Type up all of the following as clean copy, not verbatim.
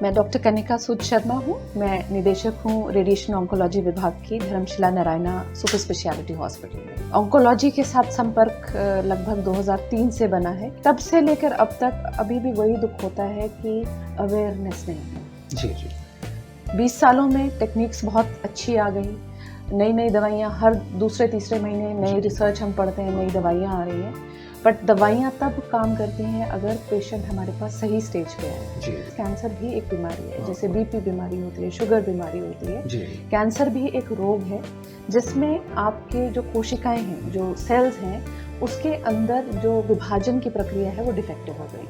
मैं डॉक्टर कनिका सूद शर्मा हूँ। मैं निदेशक हूँ रेडिएशन ऑन्कोलॉजी विभाग की Dharamshila Narayana super speciality hospital में। ऑन्कोलॉजी के साथ संपर्क लगभग 2003 से बना है। तब से लेकर अब तक अभी भी वही दुख होता है कि अवेयरनेस नहीं है। जी जी 20 सालों में टेक्निक्स बहुत अच्छी आ गई, नई नई दवाइयाँ हर दूसरे तीसरे महीने नई रिसर्च हम पढ़ते हैं, नई दवाइयाँ आ रही हैं। बट दवाइयाँ तब काम करती हैं अगर पेशेंट हमारे पास सही स्टेज पे है। कैंसर भी एक बीमारी है, जैसे बीपी बीमारी होती है, शुगर बीमारी होती है। कैंसर भी एक रोग है जिसमें आपके जो कोशिकाएं हैं, जो सेल्स हैं, उसके अंदर जो विभाजन की प्रक्रिया है वो डिफेक्टिव हो गई।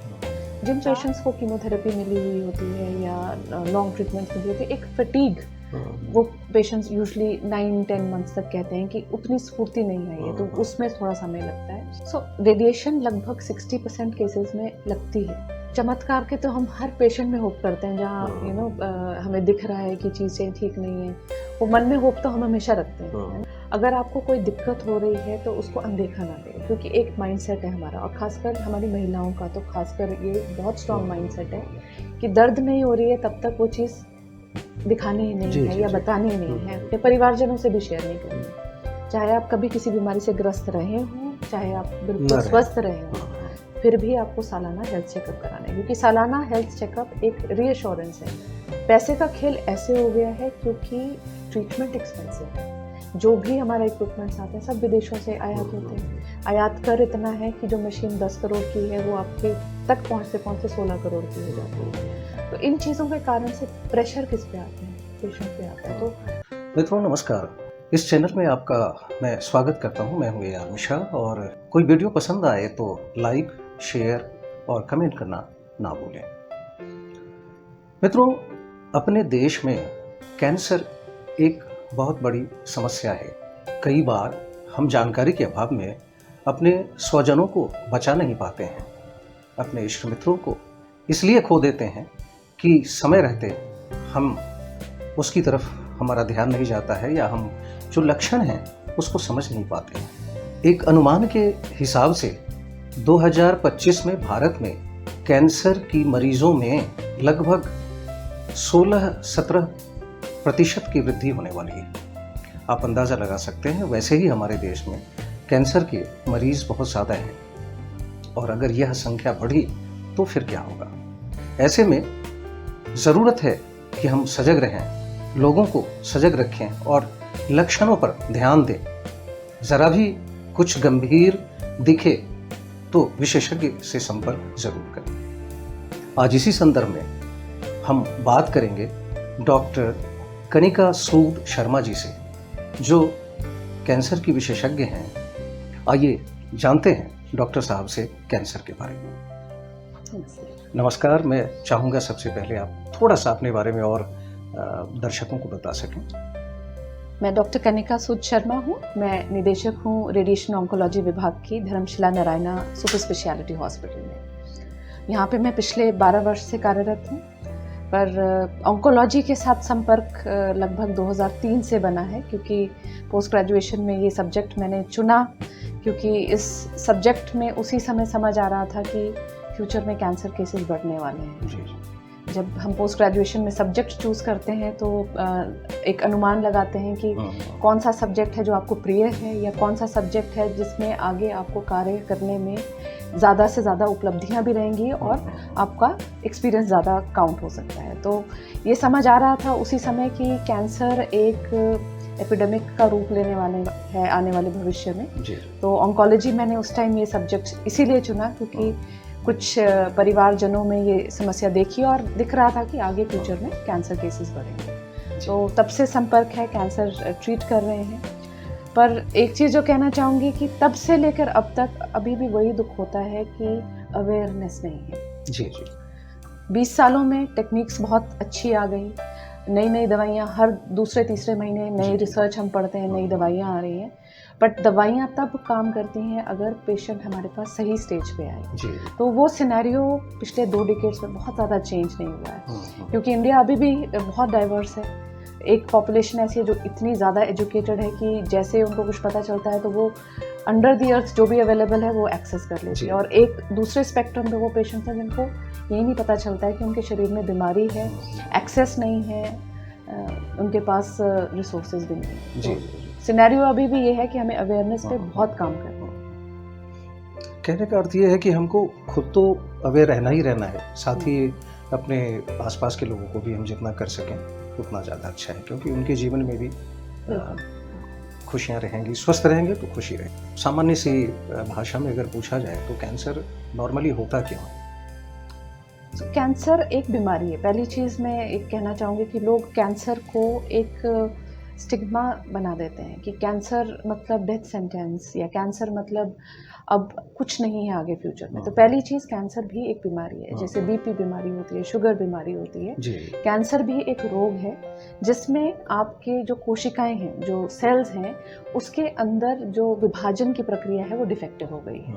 जिन पेशेंट्स को कीमोथेरेपी मिली हुई होती है या लॉन्ग ट्रीटमेंट मिली होती है, एक फटीग, वो पेशेंट्स यूजुअली 9-10 मंथ्स तक कहते हैं कि उतनी स्फूर्ति नहीं आई है, तो उसमें थोड़ा समय लगता है। सो रेडिएशन लगभग 60% केसेस में लगती है। चमत्कार के तो हम हर पेशेंट में होप करते हैं, जहाँ हमें दिख रहा है कि चीज़ें ठीक नहीं है, वो मन में होप तो हम हमेशा रखते हैं। अगर आपको कोई दिक्कत हो रही है तो उसको अनदेखा ना करें, क्योंकि एक माइंडसेट है हमारा, और खासकर हमारी महिलाओं का तो खासकर ये बहुत स्ट्रॉन्ग माइंडसेट है कि दर्द नहीं हो रही है तब तक वो चीज़ दिखानी ही नहीं है या बतानी ही नहीं है, या परिवारजनों से भी शेयर नहीं करनी। चाहे आप कभी किसी बीमारी से ग्रस्त रहे हों, चाहे आप बिल्कुल स्वस्थ रहे हों, फिर भी आपको सालाना हेल्थ चेकअप कराना है, क्योंकि सालाना हेल्थ चेकअप एक रीअश्योरेंस है। पैसे का खेल ऐसे हो गया है क्योंकि ट्रीटमेंट एक्सपेंसिव है। जो भी हमारा इक्विपमेंट्स आते हैं सब विदेशों से आयात होते हैं। आयात कर इतना है कि जो मशीन 10 करोड़ की है वो आपके तक पहुँचते पहुँचते 16 करोड़ की हो जाती है। तो इन चीज़ों के कारण से प्रेशर किस पे आता है? पेशेंट पे आता है। तो मित्रों नमस्कार, इस चैनल में आपका मैं स्वागत करता हूं। मैं हूं AR मिश्रा, और कोई वीडियो पसंद आए तो लाइक, शेयर और कमेंट करना ना भूलें। मित्रों, अपने देश में कैंसर एक बहुत बड़ी समस्या है। कई बार हम जानकारी के अभाव में अपने स्वजनों को बचा नहीं पाते हैं, अपने इष्ट मित्रों को इसलिए खो देते हैं कि समय रहते हम उसकी तरफ हमारा ध्यान नहीं जाता है, या हम जो लक्षण हैं उसको समझ नहीं पाते हैं। एक अनुमान के हिसाब से 2025 में भारत में कैंसर की मरीजों में लगभग 16-17% की वृद्धि होने वाली है। आप अंदाज़ा लगा सकते हैं। वैसे ही हमारे देश में कैंसर के मरीज बहुत ज़्यादा हैं, और अगर यह संख्या बढ़ी तो फिर क्या होगा। ऐसे में ज़रूरत है कि हम सजग रहें, लोगों को सजग रखें और लक्षणों पर ध्यान दें। ज़रा भी कुछ गंभीर दिखे तो विशेषज्ञ से संपर्क जरूर करें। आज इसी संदर्भ में हम बात करेंगे डॉक्टर कनिका सूद शर्मा जी से, जो कैंसर की विशेषज्ञ हैं। आइए जानते हैं डॉक्टर साहब से कैंसर के बारे में। नमस्कार। मैं चाहूँगा सबसे पहले आप थोड़ा सा अपने बारे में और दर्शकों को बता सकें। मैं डॉक्टर कनिका सूद शर्मा हूँ। मैं निदेशक हूँ रेडिएशन ऑन्कोलॉजी विभाग की Dharamshila Narayana super speciality hospital में। यहाँ पे मैं पिछले 12 वर्ष से कार्यरत हूँ, पर ऑन्कोलॉजी के साथ संपर्क लगभग 2003 से बना है, क्योंकि पोस्ट ग्रेजुएशन में ये सब्जेक्ट मैंने चुना, क्योंकि इस सब्जेक्ट में उसी समय समझ आ रहा था कि फ्यूचर में कैंसर केसेस बढ़ने वाले हैं। जब हम पोस्ट ग्रेजुएशन में सब्जेक्ट चूज़ करते हैं तो एक अनुमान लगाते हैं कि कौन सा सब्जेक्ट है जो आपको प्रिय है, या कौन सा सब्जेक्ट है जिसमें आगे आपको कार्य करने में ज़्यादा से ज़्यादा उपलब्धियां भी रहेंगी और आपका एक्सपीरियंस ज़्यादा काउंट हो सकता है। तो ये समझ आ रहा था उसी समय कि कैंसर एक एपिडेमिक का रूप लेने वाले है आने वाले भविष्य में। तो ऑन्कोलॉजी मैंने उस टाइम ये सब्जेक्ट इसीलिए चुना क्योंकि कुछ परिवारजनों में ये समस्या देखी और दिख रहा था कि आगे फ्यूचर में कैंसर केसेस बढ़ेंगे। तो तब से संपर्क है, कैंसर ट्रीट कर रहे हैं। पर एक चीज़ जो कहना चाहूँगी कि तब से लेकर अब तक अभी भी वही दुख होता है कि अवेयरनेस नहीं है। जी 20 सालों में टेक्निक्स बहुत अच्छी आ गई, नई नई दवाइयाँ हर दूसरे तीसरे महीने नई रिसर्च हम पढ़ते हैं, नई दवाइयाँ आ रही हैं। बट दवाइयाँ तब काम करती हैं अगर पेशेंट हमारे पास सही स्टेज पे आए। तो वो सिनेरियो पिछले 2 डिकेड्स में बहुत ज़्यादा चेंज नहीं हुआ है, क्योंकि इंडिया अभी भी बहुत डाइवर्स है। एक पॉपुलेशन ऐसी है जो इतनी ज़्यादा एजुकेटेड है कि जैसे उनको कुछ पता चलता है तो वो अंडर द अर्थ जो भी अवेलेबल है वो एक्सेस कर लेती जी। है। और एक दूसरे स्पेक्ट्रम पे वो पेशेंट्स हैं जिनको यही नहीं पता चलता है कि उनके शरीर में बीमारी है, एक्सेस नहीं है, उनके पास रिसोर्सेज भी नहीं है। जी तो सिनेरियो अभी भी ये है कि हमें अवेयरनेस पे बहुत काम करना है। कहने का अर्थ ये है कि हमको खुद तो अवेयर रहना ही रहना है, साथ ही अपने आसपास के लोगों को भी हम जितना कर सकें उतना ज़्यादा अच्छा है, क्योंकि उनके जीवन में भी खुशियाँ रहेंगी, स्वस्थ रहेंगे तो खुशी रहेगी। सामान्य सी भाषा में अगर पूछा जाए तो कैंसर नॉर्मली होता क्यों है? कैंसर एक बीमारी है। पहली चीज़ मैं एक कहना चाहूँगी कि लोग कैंसर को एक स्टिग्मा बना देते हैं कि कैंसर मतलब डेथ सेंटेंस, या कैंसर मतलब अब कुछ नहीं है आगे फ्यूचर में। तो पहली चीज़, कैंसर भी एक बीमारी है, जैसे बीपी बीमारी होती है, शुगर बीमारी होती है। जी। कैंसर भी एक रोग है जिसमें आपके जो कोशिकाएं हैं, जो सेल्स हैं, उसके अंदर जो विभाजन की प्रक्रिया है वो डिफेक्टिव हो गई है।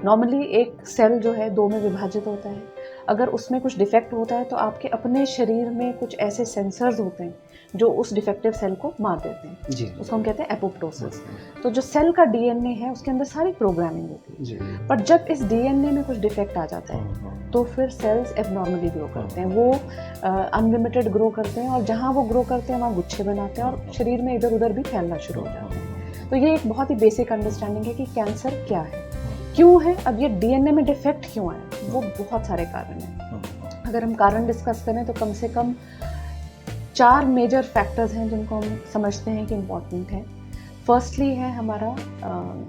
नॉर्मली एक सेल जो है 2 में विभाजित होता है। अगर उसमें कुछ डिफेक्ट होता है तो आपके अपने शरीर में कुछ ऐसे सेंसर्स होते हैं जो उस डिफेक्टिव सेल को मार देते हैं। जी। उसको हम कहते हैं एपोप्टोसिस। तो जो सेल का डीएनए है उसके अंदर सारी प्रोग्रामिंग होती है। जी। पर जब इस डीएनए में कुछ डिफेक्ट आ जाता है तो फिर सेल्स एबनॉर्मली ग्रो करते हैं, वो अनलिमिटेड ग्रो करते हैं, और जहाँ वो ग्रो करते हैं वहाँ गुच्छे बनाते हैं और शरीर में इधर उधर भी फैलना शुरू हो जाते हैं। तो ये एक बहुत ही बेसिक अंडरस्टैंडिंग है कि कैंसर क्या है, क्यों है। अब ये डीएनए में डिफेक्ट क्यों आया, वो बहुत सारे कारण हैं। अगर हम कारण डिस्कस करें तो कम से कम 4 मेजर फैक्टर्स हैं जिनको हम समझते हैं कि इम्पॉर्टेंट हैं। फर्स्टली है हमारा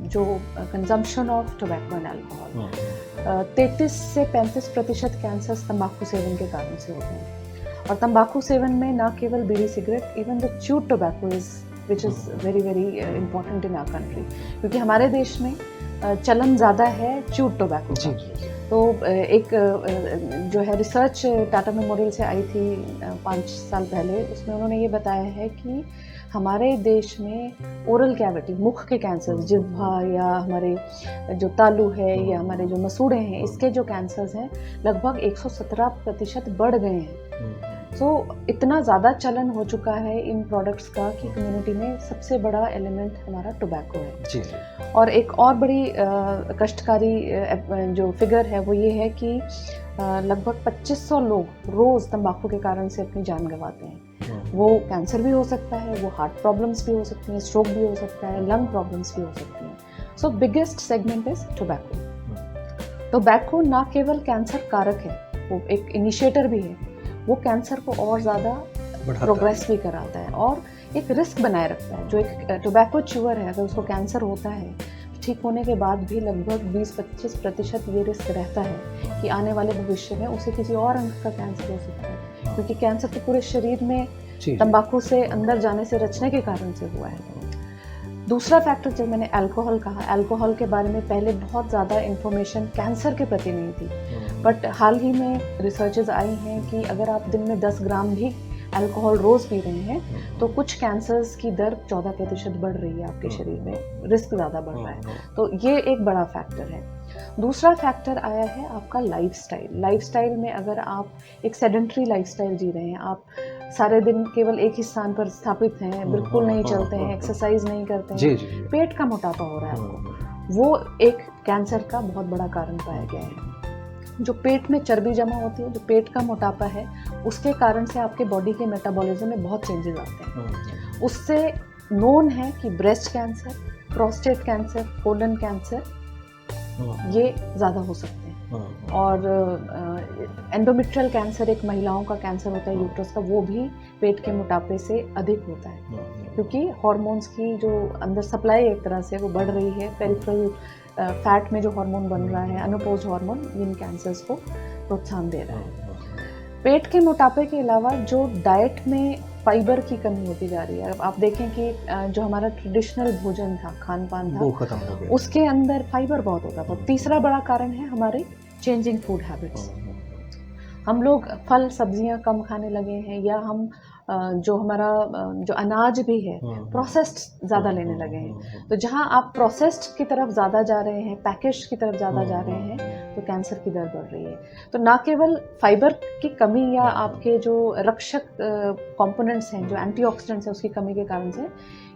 जो consumption of tobacco and alcohol. 33 से 35% कैंसर तंबाकू सेवन के कारण से होते हैं। और तंबाकू सेवन में ना केवल बीड़ी cigarette, even the chewed tobacco is which is very very important in our country, क्योंकि हमारे देश में चलन ज़्यादा है च्यूड टोबैको का। तो एक जो है रिसर्च टाटा मेमोरियल से आई थी 5 साल पहले, उसमें उन्होंने ये बताया है कि हमारे देश में ओरल कैविटी, मुख के कैंसर, जिह्वा या हमारे जो तालू है या हमारे जो मसूड़े हैं, इसके जो कैंसर्स हैं लगभग 117% बढ़ गए हैं। तो इतना ज़्यादा चलन हो चुका है इन प्रोडक्ट्स का कि कम्युनिटी में सबसे बड़ा एलिमेंट हमारा टोबैको है। जी। और एक और बड़ी कष्टकारी जो फिगर है वो ये है कि लगभग 2500 लोग रोज़ तंबाकू के कारण से अपनी जान गंवाते हैं। वो कैंसर भी हो सकता है, वो हार्ट प्रॉब्लम्स भी हो सकती हैं, स्ट्रोक भी हो सकता है, लंग प्रॉब्लम्स भी हो सकती हैं। So biggest segment is tobacco. Tobacco ना केवल कैंसर कारक है, वो एक इनिशिएटर भी है, वो कैंसर को और ज़्यादा प्रोग्रेस भी कराता है और एक रिस्क बनाए रखता है। जो एक टोबैको च्यूअर है, अगर उसको कैंसर होता है, ठीक होने के बाद भी लगभग 20-25% ये रिस्क रहता है कि आने वाले भविष्य में उसे किसी और अंग का कैंसर हो सकता है, क्योंकि कैंसर तो पूरे शरीर में तंबाकू से अंदर जाने से रचने के कारण से हुआ है। दूसरा फैक्टर जो मैंने अल्कोहल कहा, अल्कोहल के बारे में पहले बहुत ज़्यादा इन्फॉर्मेशन कैंसर के प्रति नहीं थी, बट हाल ही में रिसर्चेज आई हैं कि अगर आप दिन में 10 ग्राम भी अल्कोहल रोज़ पी रहे हैं तो कुछ कैंसर्स की दर 14% बढ़ रही है आपके शरीर में, रिस्क ज़्यादा बढ़ रहा है। तो ये एक बड़ा फैक्टर है। दूसरा फैक्टर आया है आपका लाइफस्टाइल। लाइफस्टाइल में अगर आप एक सेडेंटरी लाइफस्टाइल जी रहे हैं, आप सारे दिन केवल एक ही स्थान पर स्थापित हैं, बिल्कुल नहीं चलते हैं, एक्सरसाइज नहीं करते हैं, पेट का मोटापा हो रहा है आपको, वो एक कैंसर का बहुत बड़ा कारण पाया गया है। जो पेट में चर्बी जमा होती है, जो पेट का मोटापा है, उसके कारण से आपके बॉडी के मेटाबॉलिज्म में बहुत चेंजेस आते हैं। उससे नोन है कि breast cancer, prostate cancer, colon cancer ये ज़्यादा हो सकते हैं। और एंडोमेट्रियल कैंसर एक महिलाओं का कैंसर होता है यूट्रस का, वो भी पेट के मोटापे से अधिक होता है, क्योंकि हार्मोन्स की जो अंदर सप्लाई एक तरह से वो बढ़ रही है। पेरिफेरल फैट में जो हार्मोन बन रहा है, अनोपोज्ड हार्मोन, इन कैंसर्स को प्रोत्साहन दे रहा है। पेट के मोटापे के अलावा जो डाइट में फाइबर की कमी होती जा रही है, अब आप देखें कि जो हमारा ट्रेडिशनल भोजन था, खान पान था, वो खत्म हो गया, उसके अंदर फाइबर बहुत होता था। तीसरा बड़ा कारण है हमारे चेंजिंग फूड हैबिट्स। हम लोग फल सब्जियां कम खाने लगे हैं, या हम जो हमारा जो अनाज भी है प्रोसेस्ड ज़्यादा लेने लगे हैं। तो जहाँ आप प्रोसेस्ड की तरफ ज़्यादा जा रहे हैं, पैकेज की तरफ ज़्यादा जा रहे हैं, तो कैंसर की दर बढ़ रही है। तो ना केवल फाइबर की कमी या आपके जो रक्षक कंपोनेंट्स हैं, जो एंटीऑक्सीडेंट्स हैं, उसकी कमी के कारण से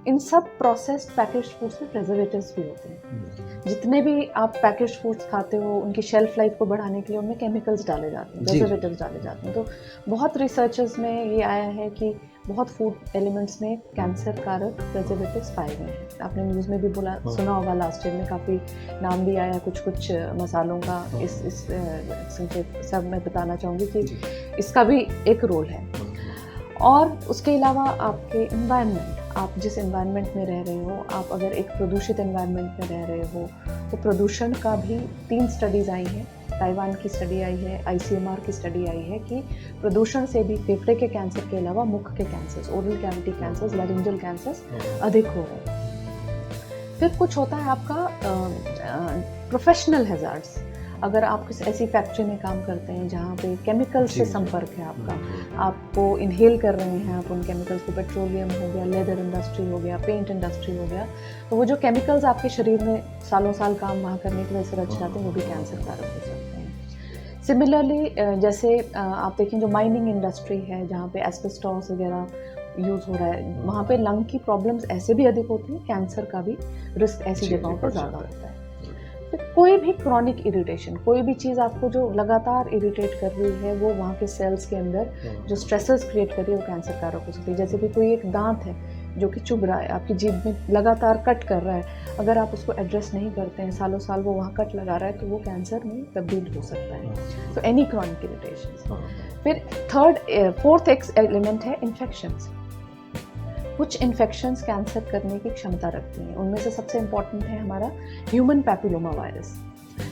इन सब प्रोसेस्ड पैकेज्ड फूड्स में प्रिजर्वेटिव्स भी होते हैं। जितने भी आप पैकेज्ड फूड्स खाते हो उनकी शेल्फ लाइफ को बढ़ाने के लिए उनमें केमिकल्स डाले जाते हैं, प्रिजर्वेटिव्स डाले जाते हैं। तो बहुत रिसर्चर्स में ये आया है कि बहुत फूड एलिमेंट्स में कैंसर कारक प्रिजर्वेटिव्स पाए गए हैं। आपने न्यूज़ में भी सुना होगा, लास्ट ईयर में काफ़ी नाम भी आया कुछ मसालों का। इस सब मैं बताना चाहूँगी कि इसका भी एक रोल है। और उसके अलावा आपके इन्वायरमेंट, आप जिस इन्वायरमेंट में रह रहे हो, आप अगर एक प्रदूषित इन्वायरमेंट में रह रहे हो तो प्रदूषण का भी 3 स्टडीज़ आई हैं। ताइवान की स्टडी आई है, ICMR की स्टडी आई है कि प्रदूषण से भी फेफड़े के कैंसर के अलावा मुख के cancers, oral cavity cancers, laryngeal cancers अधिक हो रहे हैं। फिर कुछ होता है आपका प्रोफेशनल हैज़ार्ड्स। अगर आप किसी ऐसी फैक्ट्री में काम करते हैं जहाँ पे केमिकल्स से संपर्क है आपका, आपको इनहेल कर रहे हैं आप उन केमिकल्स को, पेट्रोलियम हो गया, लेदर इंडस्ट्री हो गया, पेंट इंडस्ट्री हो गया, तो वो जो केमिकल्स आपके शरीर में सालों साल काम वहाँ करने की वजह से रच जाते हैं, वो भी कैंसर कारक हो सकते हैं। सिमिलरली जैसे आप देखें जो माइनिंग इंडस्ट्री है जहाँ पे एस्बेस्टॉस वगैरह यूज़ हो रहा है, वहाँ पे लंग की प्रॉब्लम्स ऐसे भी अधिक होती हैं, कैंसर का भी रिस्क ऐसी जगहों पर ज़्यादा होता है। तो कोई भी क्रॉनिक इरिटेशन, कोई भी चीज़ आपको जो लगातार इरिटेट कर रही है, वो वहाँ के सेल्स के अंदर जो स्ट्रेसेस क्रिएट कर रही है, वो कैंसर कारक हो सकती है। जैसे कि कोई एक दांत है जो कि चुभ रहा है, आपकी जीभ में लगातार कट कर रहा है, अगर आप उसको एड्रेस नहीं करते हैं, सालों साल वो वहाँ कट लगा रहा है, तो वो कैंसर में तब्दील हो सकता है। तो एनी क्रॉनिक इरिटेशन। फिर फोर्थ एलिमेंट है इन्फेक्शंस। कुछ इन्फेक्शंस कैंसर करने की क्षमता रखती हैं। उनमें से सबसे इम्पॉर्टेंट है हमारा human papilloma virus.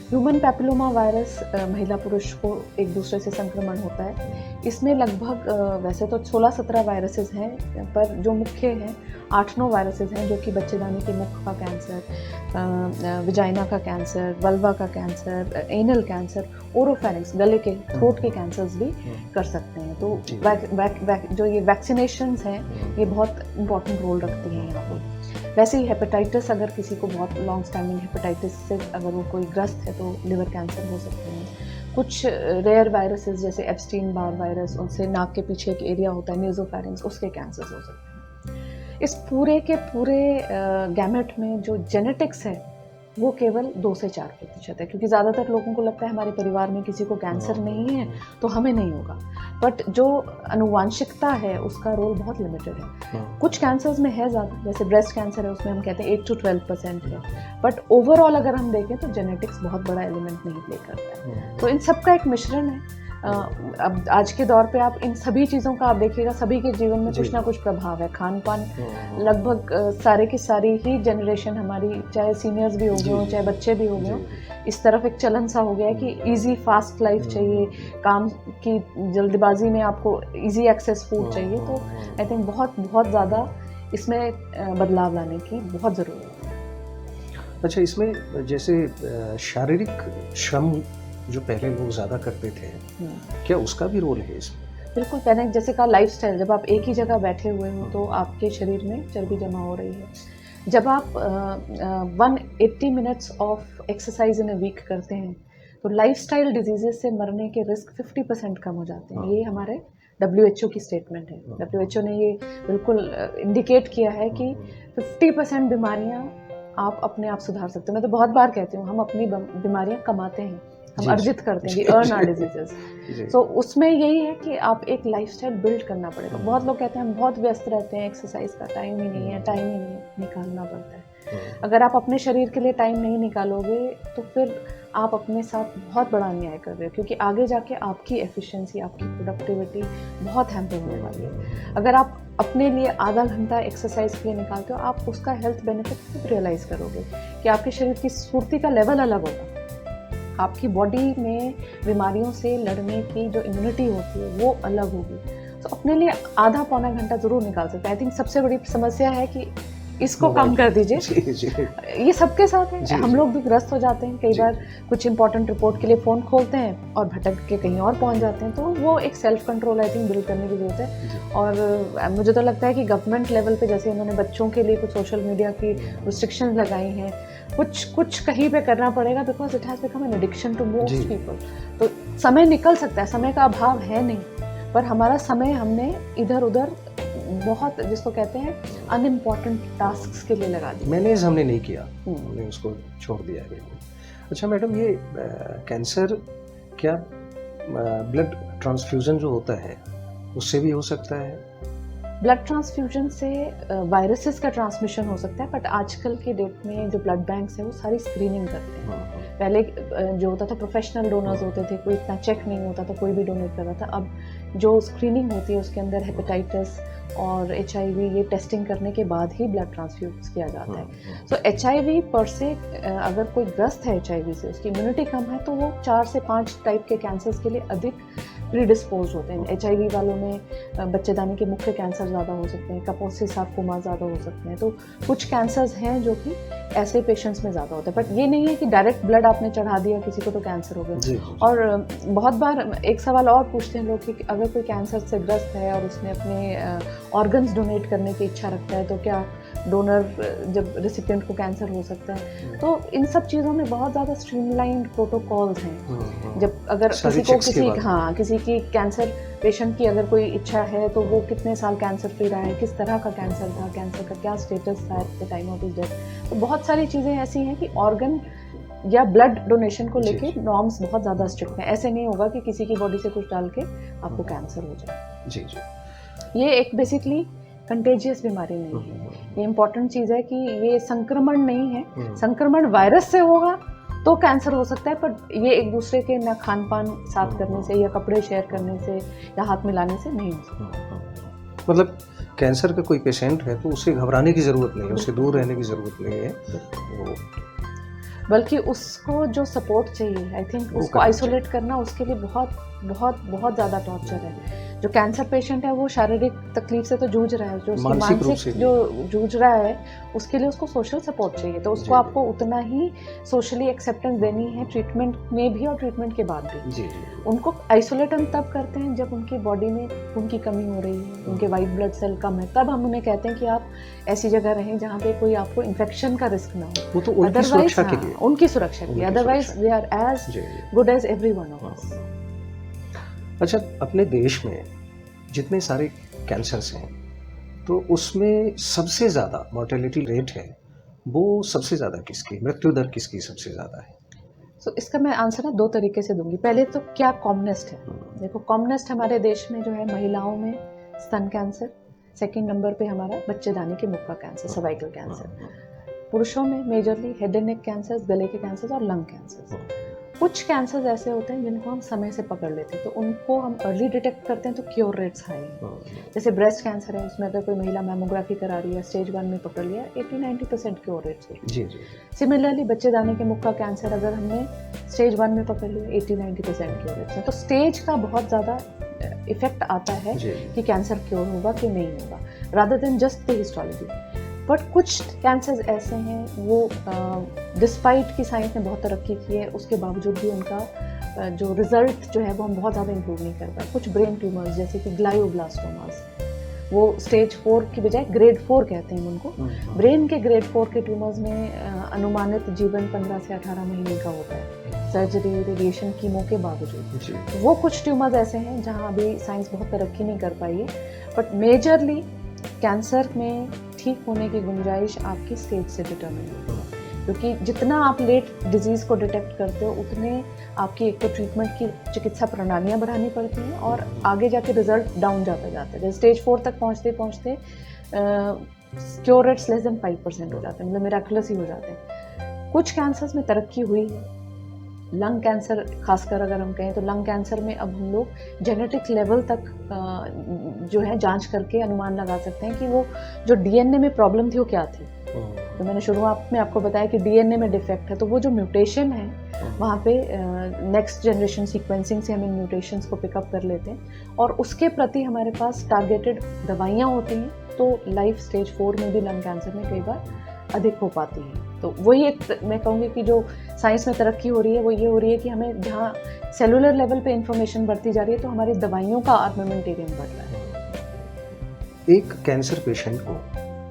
Human papilloma virus महिला पुरुष को एक दूसरे से संक्रमण होता है। इसमें लगभग वैसे तो 16-17 वायरसेस हैं, पर जो मुख्य हैं 8-9 वायरसेस हैं, जो कि बच्चेदानी के मुख का कैंसर, विजाइना का कैंसर, वल्वा का कैंसर, एनल कैंसर, ओरोफेरिंक्स, गले के थ्रोट के कैंसर्स भी कर सकते हैं। तो जो ये वैक्सीनेशंस हैं ये बहुत इंपॉर्टेंट रोल रखती हैं यहाँ पर। वैसे ही हेपेटाइटिस, अगर किसी को बहुत लॉन्ग स्टैंडिंग हेपेटाइटिस से अगर वो कोई ग्रस्त है तो लिवर कैंसर हो सकते हैं। कुछ रेयर वायरसेस जैसे एप्स्टीन बार वायरस, उनसे नाक के पीछे एक एरिया होता है नेज़ोफेरिंक्स, उसके कैंसर्स हो सकते हैं। इस पूरे के पूरे गैमेट में जो जेनेटिक्स है वो केवल 2 से 4% है, क्योंकि ज़्यादातर लोगों को लगता है हमारे परिवार में किसी को कैंसर नहीं है तो हमें नहीं होगा, बट जो अनुवांशिकता है उसका रोल बहुत लिमिटेड है। कुछ कैंसर्स में है ज़्यादा, जैसे ब्रेस्ट कैंसर है, उसमें हम कहते हैं 8 to 12% है, बट ओवरऑल अगर हम देखें तो जेनेटिक्स बहुत बड़ा एलिमेंट नहीं प्ले करता है। तो इन सब का एक मिश्रण है। अब आज के दौर पे आप इन सभी चीज़ों का आप देखिएगा, सभी के जीवन में कुछ ना कुछ प्रभाव है। खान पान लगभग सारे की सारी ही जनरेशन हमारी, चाहे सीनियर्स भी हो गए हों चाहे बच्चे भी हो गए हों, इस तरफ एक चलन सा हो गया है कि इजी फास्ट लाइफ चाहिए, काम की जल्दबाजी में आपको इजी एक्सेस फूड चाहिए। तो आई थिंक बहुत ज़्यादा इसमें बदलाव लाने की बहुत ज़रूरत है। अच्छा, इसमें जैसे शारीरिक श्रम जो पहले लोग ज़्यादा करते थे, क्या उसका भी रोल है इसमें? बिल्कुल, मैंने जैसे कहा लाइफस्टाइल, जब आप एक ही जगह बैठे हुए हो तो आपके शरीर में चर्बी जमा हो रही है। जब आप 180 minutes of exercise in a week करते हैं तो लाइफस्टाइल डिजीजेस से मरने के रिस्क 50% कम हो जाते हैं। ये हमारे WHO की स्टेटमेंट है। WHO ने ये बिल्कुल इंडिकेट किया है कि 50% बीमारियां आप अपने आप सुधार सकते हो। मैं तो बहुत बार कहती हूँ, हम अपनी बीमारियां कमाते हैं, हम अर्जित करते हैं, अर्न आवर डिजीजेस। तो उसमें यही है कि आप एक लाइफस्टाइल बिल्ड करना पड़ेगा। बहुत लोग कहते हैं हम बहुत व्यस्त रहते हैं, एक्सरसाइज का टाइम ही नहीं है, निकालना पड़ता है। अगर आप अपने शरीर के लिए टाइम नहीं निकालोगे तो फिर आप अपने साथ बहुत बड़ा अन्याय कर रहे हो, क्योंकि आगे जाके आपकी एफिशिएंसी, आपकी प्रोडक्टिविटी बहुत हैम्पर होने वाली है। अगर आप अपने लिए आधा घंटा एक्सरसाइज के लिए निकालते हो, आप उसका हेल्थ बेनिफिट खुद रियलाइज़ करोगे कि आपके शरीर की स्फूर्ति का लेवल अलग होगा, आपकी बॉडी में बीमारियों से लड़ने की जो इम्यूनिटी होती है वो अलग होगी। तो अपने लिए आधा पौना घंटा ज़रूर निकाल सकते हैं। आई थिंक सबसे बड़ी समस्या है कि इसको कम कर दीजिए। ये सबके साथ है, हम लोग भी ग्रस्त हो जाते हैं। कई बार कुछ इंपॉर्टेंट रिपोर्ट के लिए फ़ोन खोलते हैं और भटक के कहीं और पहुंच जाते हैं। तो वो एक self control I think build करने की ज़रूरत है। और मुझे तो लगता है कि गवर्नमेंट लेवल पे जैसे उन्होंने बच्चों के लिए कुछ सोशल मीडिया की रिस्ट्रिक्शन लगाई हैं, कुछ कहीं पे करना पड़ेगा, because it has become an addiction to most people. तो समय निकल सकता है, समय का अभाव है नहीं, पर हमारा समय हमने इधर उधर बहुत जिसको कहते हैं अनइम्पॉर्टेंट टास्क्स के लिए लगा दी। मैनेज हमने नहीं किया, हमने उसको छोड़ दिया है बिल्कुल। अच्छा मैडम, ये कैंसर क्या ब्लड ट्रांसफ्यूजन जो होता है उससे भी हो सकता है? ब्लड ट्रांसफ्यूजन से वायरसेस का ट्रांसमिशन हो सकता है, बट आजकल के डेट में जो ब्लड बैंक्स है वो सारी स्क्रीनिंग करते हैं। पहले जो होता था प्रोफेशनल डोनर्स होते थे, कोई इतना चेक नहीं होता था, कोई भी डोनेट कर रहा था। अब जो स्क्रीनिंग होती है उसके अंदर हेपेटाइटिस और HIV ये टेस्टिंग करने के बाद ही ब्लड ट्रांसफ्यूज किया जाता है। सो HIV पर से अगर कोई ग्रस्त है HIV से, उसकी इम्यूनिटी कम है, तो वो 4 से 5 टाइप के कैंसर्स के लिए अधिक प्रीडिस्पोज होते हैं। HIV वालों में बच्चेदानी के मुख्य कैंसर ज़्यादा हो सकते हैं, कपोसी सार्कोमा ज़्यादा हो सकते हैं। तो कुछ कैंसर्स हैं जो कि ऐसे पेशेंट्स में ज़्यादा होते हैं, बट ये नहीं है कि डायरेक्ट ब्लड आपने चढ़ा दिया किसी को तो कैंसर हो गया। और बहुत बार एक सवाल और पूछते हैं लोग कि अगर कोई कैंसर से ग्रस्त है और उसने अपने ऑर्गन्स डोनेट करने की इच्छा रखता है तो क्या डोनर जब रेसिपिएंट को कैंसर हो सकता है? तो इन सब चीज़ों में बहुत ज़्यादा स्ट्रीमलाइंड प्रोटोकॉल्स हैं। जब अगर किसी की कैंसर पेशेंट की अगर कोई इच्छा है तो वो कितने साल कैंसर फ्री रहा है, किस तरह का कैंसर था, कैंसर का क्या स्टेटस था at the time of his death. तो बहुत सारी चीज़ें ऐसी हैं कि ऑर्गन या ब्लड डोनेशन को लेके नॉर्म्स बहुत ज़्यादा स्ट्रिक्ट हैं। ऐसे नहीं होगा कि किसी की बॉडी से कुछ डाल के आपको कैंसर हो जाए। जी जी। ये एक बेसिकली कंटेजियस बीमारी नहीं है। ये इम्पॉर्टेंट चीज़ है कि ये संक्रमण नहीं है। संक्रमण वायरस से होगा तो कैंसर हो सकता है, पर ये एक दूसरे के ना खान पान साथ करने से या कपड़े शेयर करने से या हाथ मिलाने से नहीं हो सकता। मतलब कैंसर का कोई पेशेंट है तो उसे घबराने की ज़रूरत नहीं है, उसे दूर रहने की ज़रूरत नहीं है, बल्कि उसको जो सपोर्ट चाहिए, आई थिंक उसको आइसोलेट करना उसके लिए बहुत बहुत बहुत ज़्यादा टॉर्चर है। जो कैंसर पेशेंट है वो शारीरिक तकलीफ से तो जूझ रहा है, जो उसकी मानसिक जो जूझ रहा है उसके लिए उसको सोशल सपोर्ट चाहिए। तो उसको आपको उतना ही सोशली एक्सेप्टेंस देनी है, ट्रीटमेंट में भी और ट्रीटमेंट के बाद भी। उनको आइसोलेट हम तब करते हैं जब उनकी बॉडी में खून की कमी हो रही है, उनके वाइट ब्लड सेल कम है, तब हम उन्हें कहते हैं कि आप ऐसी जगह रहें जहाँ पे कोई आपको इन्फेक्शन का रिस्क ना हो। वो तो उनकी सुरक्षा के लिए, उनकी सुरक्षा के लिए, otherwise they are as good as everyone of us. अच्छा, अपने देश में जितने सारे कैंसर्स हैं तो उसमें सबसे ज़्यादा मॉर्टेलिटी रेट है, वो सबसे ज़्यादा किसकी, मृत्यु दर किसकी सबसे ज़्यादा है? तो इसका मैं आंसर ना 2 तरीके से दूंगी। पहले तो क्या कॉमनेस्ट है। देखो, कॉमनेस्ट हमारे देश में जो है महिलाओं में स्तन कैंसर, सेकंड नंबर पे हमारा बच्चेदानी के मुख का कैंसर, सर्वाइकल कैंसर। पुरुषों में majorly head and neck cancer, गले के कैंसर और लंग कैंसर। कुछ कैंसर्स ऐसे होते हैं जिनको हम समय से पकड़ लेते हैं, तो उनको हम अर्ली डिटेक्ट करते हैं तो क्योर रेट्स हाई हैं। जैसे ब्रेस्ट कैंसर है, उसमें अगर कोई महिला मैमोग्राफी करा रही है, स्टेज 1 में पकड़ लिया, 80-90% क्योर रेट्स होती है। जी जी। सिमिलरली बच्चेदानी के मुख का कैंसर अगर हमने स्टेज 1 में पकड़ लिया, 80-90% क्योर रेट्स हैं। तो स्टेज का बहुत ज़्यादा इफेक्ट आता है कि कैंसर क्योर होगा कि नहीं होगा, rather than just the histology. But कुछ कैंसर्स ऐसे हैं वो डिस्पाइट की साइंस ने बहुत तरक्की की है, उसके बावजूद भी उनका जो रिजल्ट जो है वो हम बहुत ज़्यादा इंप्रूव नहीं कर पाए। कुछ ब्रेन ट्यूमर्स जैसे कि ग्लायोब्लास्टोमास, वो स्टेज 4 की बजाय ग्रेड 4 कहते हैं उनको। ब्रेन के ग्रेड 4 के ट्यूमर्स में अनुमानित जीवन 15 से 18 महीने का होता है, सर्जरी, रेडिएशन, कीमो के बावजूद। वो कुछ ट्यूमर्स ऐसे हैं जहाँ अभी साइंस बहुत तरक्की नहीं कर पाई है। बट मेजरली कैंसर में ठीक होने की गुंजाइश आपकी स्टेज से डिटरमिन होती है, क्योंकि जितना आप लेट डिजीज़ को डिटेक्ट करते हो उतने आपकी एक तो ट्रीटमेंट की चिकित्सा प्रणालियाँ बढ़ानी पड़ती हैं और आगे जाके रिजल्ट डाउन जाते जाते हैं। स्टेज 4 तक पहुँचते पहुँचते क्योर रेट्स लेस देन 5% हो जाते हैं, मतलब मिराकुलस ही हो जाते हैं। कुछ कैंसर्स में तरक्की हुई है, लंग कैंसर खासकर अगर हम कहें तो लंग कैंसर में अब हम लोग जेनेटिक लेवल तक जो है जांच करके अनुमान लगा सकते हैं कि वो जो डीएनए में प्रॉब्लम थी वो क्या थी। तो मैंने शुरुआत में आपको बताया कि डीएनए में डिफेक्ट है, तो वो जो म्यूटेशन है वहाँ पे नेक्स्ट जनरेशन सीक्वेंसिंग से हम इन म्यूटेशंस को पिकअप कर लेते हैं और उसके प्रति हमारे पास टारगेटेड दवाइयाँ होती हैं, तो लाइफ स्टेज 4 में भी लंग कैंसर में कई बार अधिक हो पाती है। तो वही एक मैं कहूँगी कि जो साइंस में तरक्की हो रही है वो ये हो रही है कि हमें जहाँ सेलुलर लेवल पे इंफॉर्मेशन बढ़ती जा रही है तो हमारी दवाइयों का आर्मामेंटेरियम बढ़ रहा है। एक कैंसर पेशेंट को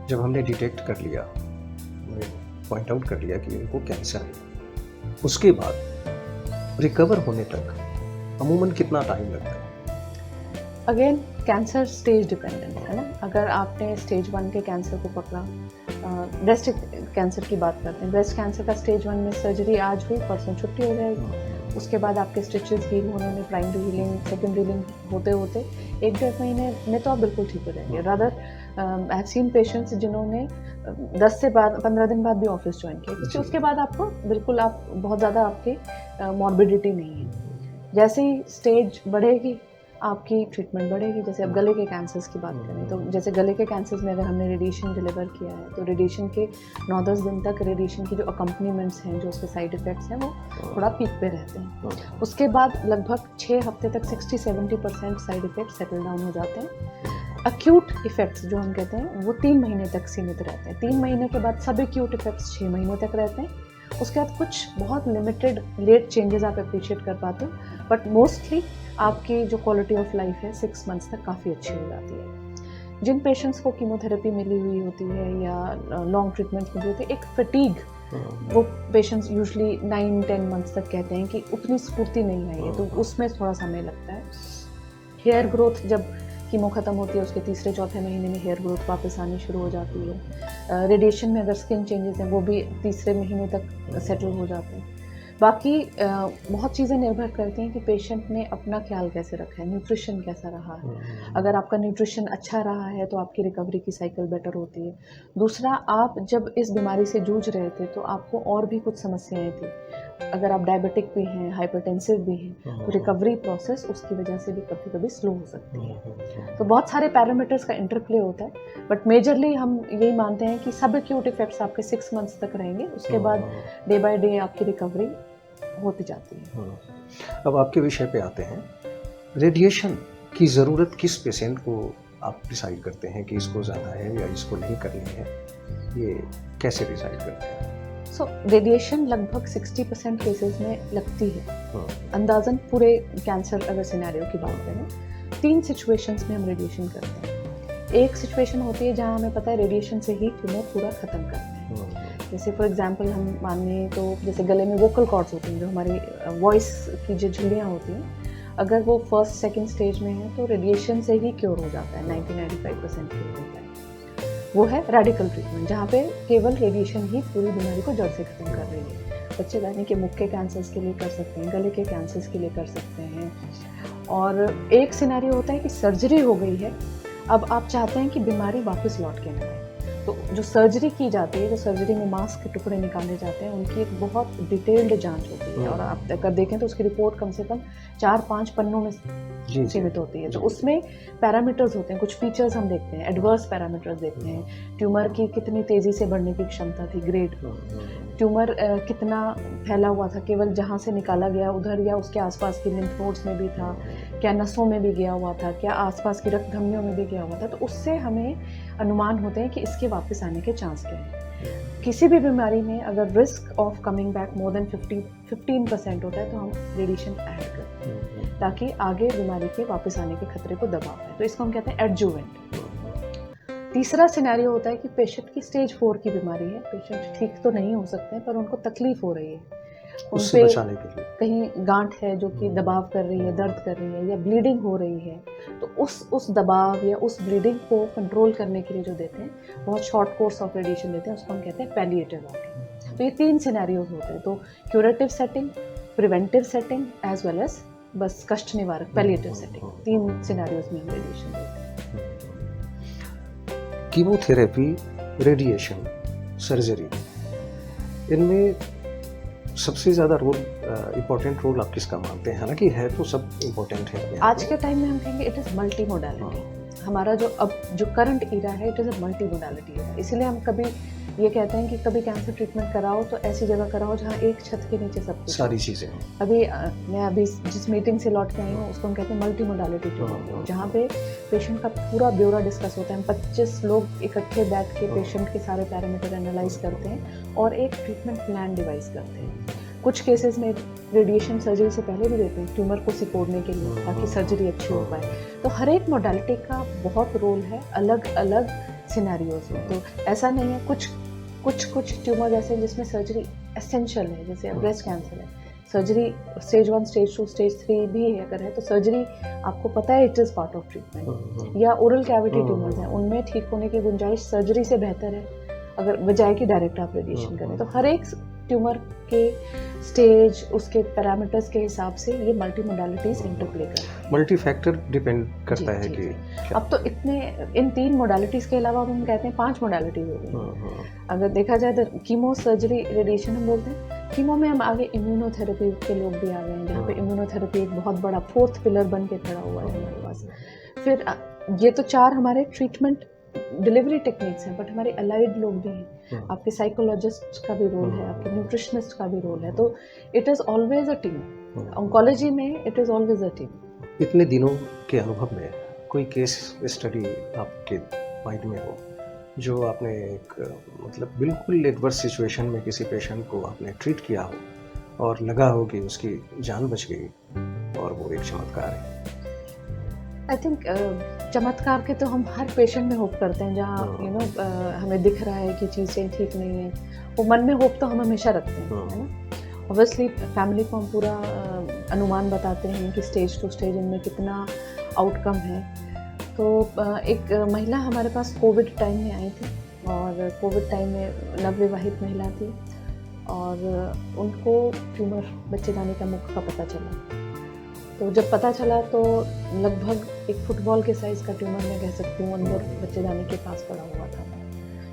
जब हमने डिटेक्ट कर लिया, पॉइंट आउट कर लिया कि इनको कैंसर है, उसके बाद रिकवर होने तक अमूमन कितना टाइम लगता है? अगेन कैंसर स्टेज डिपेंडेंट है ना। अगर आपने स्टेज 1 के कैंसर को पकड़ा, ब्रेस्ट कैंसर की बात करते हैं, ब्रेस्ट कैंसर का स्टेज 1 में सर्जरी आज हुई, परसों छुट्टी हो जाएगी। उसके बाद आपके स्टिचेस हील होने में, प्राइमरी हीलिंग, सेकेंडरी हीलिंग होते होते 1-1.5 महीने में तो आप बिल्कुल ठीक हो जाएंगे। Rather I have seen patients जिन्होंने 10 से 15 दिन बाद भी ऑफिस ज्वाइन किया, क्योंकि उसके बाद आपको बिल्कुल आप बहुत ज़्यादा आपके मॉर्बिडिटी नहीं है। जैसे ही स्टेज बढ़ेगी आपकी ट्रीटमेंट बढ़ेगी। जैसे अब गले के कैंसर्स की बात करें तो जैसे गले के कैंसर्स में अगर हमने रेडिएशन डिलीवर किया है तो रेडिएशन के 9-10 दिन तक रेडिएशन की जो अकम्पनीमेंट्स हैं, जो उसके साइड इफ़ेक्ट्स हैं, वो थोड़ा पीक पे रहते हैं। उसके बाद लगभग 6 हफ्ते तक 60-70% साइड इफ़ेक्ट सेटल डाउन हो जाते हैं। अक्यूट इफ़ेक्ट्स जो हम कहते हैं वो 3 महीने तक सीमित रहते हैं। 3 महीने के बाद सब एक्यूट इफ़ेक्ट्स 6 महीने तक रहते हैं। उसके बाद कुछ बहुत लिमिटेड लेट चेंजेस आप अप्रिशिएट कर पाते हो, बट मोस्टली आपकी जो क्वालिटी ऑफ लाइफ है 6 मंथ्स तक काफ़ी अच्छी हो जाती है। जिन पेशेंट्स को कीमोथेरेपी मिली हुई होती है या लॉन्ग ट्रीटमेंट मिली होती है, एक फटीग, वो पेशेंट्स यूजुअली 9-10 मंथ्स तक कहते हैं कि उतनी स्फूर्ति नहीं आई है, तो उसमें थोड़ा समय लगता है। हेयर ग्रोथ जब कीमो ख़त्म होती है उसके 3-4 महीने में हेयर ग्रोथ वापस आनी शुरू हो जाती है। रेडिएशन में अगर स्किन चेंजेस हैं वो भी 3 महीने तक सेटल हो जाते हैं। बाकी बहुत चीज़ें निर्भर करती हैं कि पेशेंट ने अपना ख्याल कैसे रखा है, न्यूट्रिशन कैसा रहा है। अगर आपका न्यूट्रिशन अच्छा रहा है तो आपकी रिकवरी की साइकिल बेटर होती है। दूसरा, आप जब इस बीमारी से जूझ रहे थे तो आपको और भी कुछ समस्याएं थी। अगर आप डायबिटिक भी हैं, हाइपरटेंसिव भी हैं, तो रिकवरी प्रोसेस उसकी वजह से भी कभी कभी स्लो हो सकती है। तो बहुत सारे पैरामीटर्स का इंटरप्ले होता है, बट मेजरली हम यही मानते हैं कि सब एक्यूट इफेक्ट्स आपके 6 मंथ्स तक रहेंगे। उसके बाद डे बाय डे आपकी रिकवरी होती जाती है। अब आपके विषय पे आते हैं। रेडिएशन की ज़रूरत किस पेशेंट को आप डिसाइड करते हैं कि इसको ज़्यादा है या इसको नहीं करनी है, ये कैसे डिसाइड करते हैं? रेडिएशन लगभग 60% केसेस में लगती है। अंदाजन पूरे कैंसर अगर सिनेरियो की बात करें, 3 सिचुएशंस में हम रेडिएशन करते हैं। एक सिचुएशन होती है जहां हमें पता है रेडिएशन से ही ट्यूमर पूरा ख़त्म करते हैं। जैसे फॉर एग्जांपल हम माने तो जैसे गले में वोकल कॉर्ड्स होती हैं, जो हमारी वॉइस की जो झिल्लियाँ होती हैं, अगर वो 1st-2nd स्टेज में है तो रेडिएशन से ही क्योर हो जाता है, 90-95% क्योर होता है। वो है रेडिकल ट्रीटमेंट, जहाँ पे केवल रेडिएशन ही पूरी बीमारी को जड़ से ख़त्म कर रही है। बच्चेदानी के मुख के कैंसर्स के लिए कर सकते हैं, गले के कैंसर्स के लिए कर सकते हैं। और एक सिनेरियो होता है कि सर्जरी हो गई है, अब आप चाहते हैं कि बीमारी वापस लौट के ना आए, तो जो सर्जरी की जाती है, जो सर्जरी में मांस के टुकड़े निकाले जाते हैं, उनकी एक बहुत डिटेल्ड जांच होती है। और आप अगर देखें तो उसकी रिपोर्ट कम से कम 4-5 पन्नों में सीमित होती है। तो उसमें पैरामीटर्स होते हैं, कुछ फीचर्स हम देखते हैं, एडवर्स पैरामीटर्स देखते हैं। ट्यूमर की कितनी तेज़ी से बढ़ने की क्षमता थी, ग्रेड, ट्यूमर कितना फैला हुआ था, केवल जहाँ से निकाला गया उधर या उसके आसपास की लिम्फ नोड्स में भी था, क्या नसों में भी गया हुआ था, क्या आसपास की रक्त धमनियों में भी गया हुआ था। तो उससे हमें अनुमान होते हैं कि इसके वापस आने के चांस क्या हैं। किसी भी बीमारी में अगर risk of coming back more than 15% होता है तो हम रेडिएशन ऐड करते हैं, ताकि आगे बीमारी के वापस आने के खतरे को दबा पाए। तो इसको हम कहते हैं एडजुवेंट। तीसरा सिनेरियो होता है कि पेशेंट की स्टेज 4 की बीमारी है, पेशेंट ठीक तो नहीं हो सकते हैं पर उनको तकलीफ हो रही है, उससे बचाने के लिए कहीं गांठ है जो कि दबाव कर रही है, दर्द कर रही है, या ब्लीडिंग हो रही है, तो उस दबाव या उस ब्लीडिंग को कंट्रोल करने के लिए जो देते हैं, बहुत शॉर्ट कोर्स ऑफ रेडिएशन देते हैं, उसको हम कहते हैं पैलिएटिव वार्ड। तो ये 3 सिनेरियोज होते हैं, तो curative setting, preventive setting as well as बस कष्ट निवारक पैलिएटिव सेटिंग, 3 सिनेरियोज में हम रेडिएशन देते हैं। कीमोथेरेपी, रेडिएशन, सर्जरी, इनमें सबसे ज़्यादा रोल, इम्पोर्टेंट रोल आप किसका मानते हैं? हालांकि है तो सब इम्पोर्टेंट है। आज के टाइम में हम कहेंगे इट इज़ मल्टी मोडालिटी। हमारा जो करंट इरा है, it is a multi modality है। इसलिए हम कभी ये कहते हैं कि कभी कैंसर ट्रीटमेंट कराओ तो ऐसी जगह कराओ जहाँ एक छत के नीचे सब कुछ सारी चीज़ें। मैं अभी जिस मीटिंग से लौट के आई हूँ उसको हम कहते हैं मल्टी मोडालिटी ट्रीटमेंट, जहाँ पे पेशेंट का पूरा ब्यौरा डिस्कस होता है। हम 25 लोग इकट्ठे बैठ के पेशेंट के सारे पैरामीटर एनालाइज करते हैं और एक ट्रीटमेंट प्लान डिवाइस करते हैं। कुछ केसेस में रेडिएशन सर्जरी से पहले भी देते हैं ट्यूमर को सिकोड़ने के लिए, ताकि सर्जरी अच्छी हो पाए। तो हर एक मोडालिटी का बहुत रोल है, अलग अलग सिनेरियोज में। तो ऐसा नहीं है, कुछ ट्यूमर ऐसे जिसमें सर्जरी एसेंशियल है, जैसे ब्रेस्ट कैंसर है, सर्जरी स्टेज 1, स्टेज 2, स्टेज 3 भी है अगर है तो सर्जरी आपको पता है it is part of treatment. या ओरल कैविटी ट्यूमर्स हैं उनमें ठीक होने की गुंजाइश सर्जरी से बेहतर है अगर बजाय कि डायरेक्ट आप रेडिएशन करें। तो हर एक ट्यूमर के स्टेज उसके पैरामीटर्स के हिसाब से ये मल्टी मोडालिटीज इंटरप्ले करते हैं। मल्टी फैक्टर डिपेंड करता है कि अब तो इतने इन 3 मोडालिटीज के अलावा हम कहते हैं 5 मोडालिटीज हो गई। अगर देखा जाए तो कीमो, सर्जरी, रेडिएशन हम बोलते हैं। कीमो में हम आगे इम्यूनोथेरेपी के लोग भी आ गए हैं जहाँ पे इम्यूनोथेरेपी एक बहुत बड़ा 4th पिलर बन के खड़ा हुआ है हमारे पास। फिर ये तो 4 हमारे ट्रीटमेंट डिलीवरी टेक्निक्स हैं, बट हमारे अलाइड लोग भी हैं। आपके साइकोलॉजिस्ट का भी रोल है, आपके न्यूट्रिशनिस्ट का भी रोल है। तो it is always a team. Oncology में it is always a team. इतने दिनों के अनुभव में कोई केस स्टडी आपके माइंड में हो जो आपने एक मतलब बिल्कुल एडवर्स सिचुएशन में किसी पेशेंट को आपने ट्रीट किया हो और लगा हो कि उसकी जान बच गई और वो एक चमत्कार है? आई थिंक चमत्कार के तो हम हर पेशेंट में होप करते हैं जहाँ हमें दिख रहा है कि चीज़ें ठीक नहीं है। वो मन में होप तो हम हमेशा रखते हैं, है ना। ऑब्वियसली फैमिली को हम पूरा अनुमान बताते हैं कि स्टेज टू स्टेज इनमें कितना आउटकम है। तो एक महिला हमारे पास कोविड टाइम में आई थी और कोविड टाइम में नवविवाहित महिला थी और उनको ट्यूमर बच्चेदानी का मुख का पता चला। तो जब पता चला तो लगभग एक फुटबॉल के साइज़ का ट्यूमर मैं कह सकती हूँ अंदर बच्चेदानी के पास पड़ा हुआ था।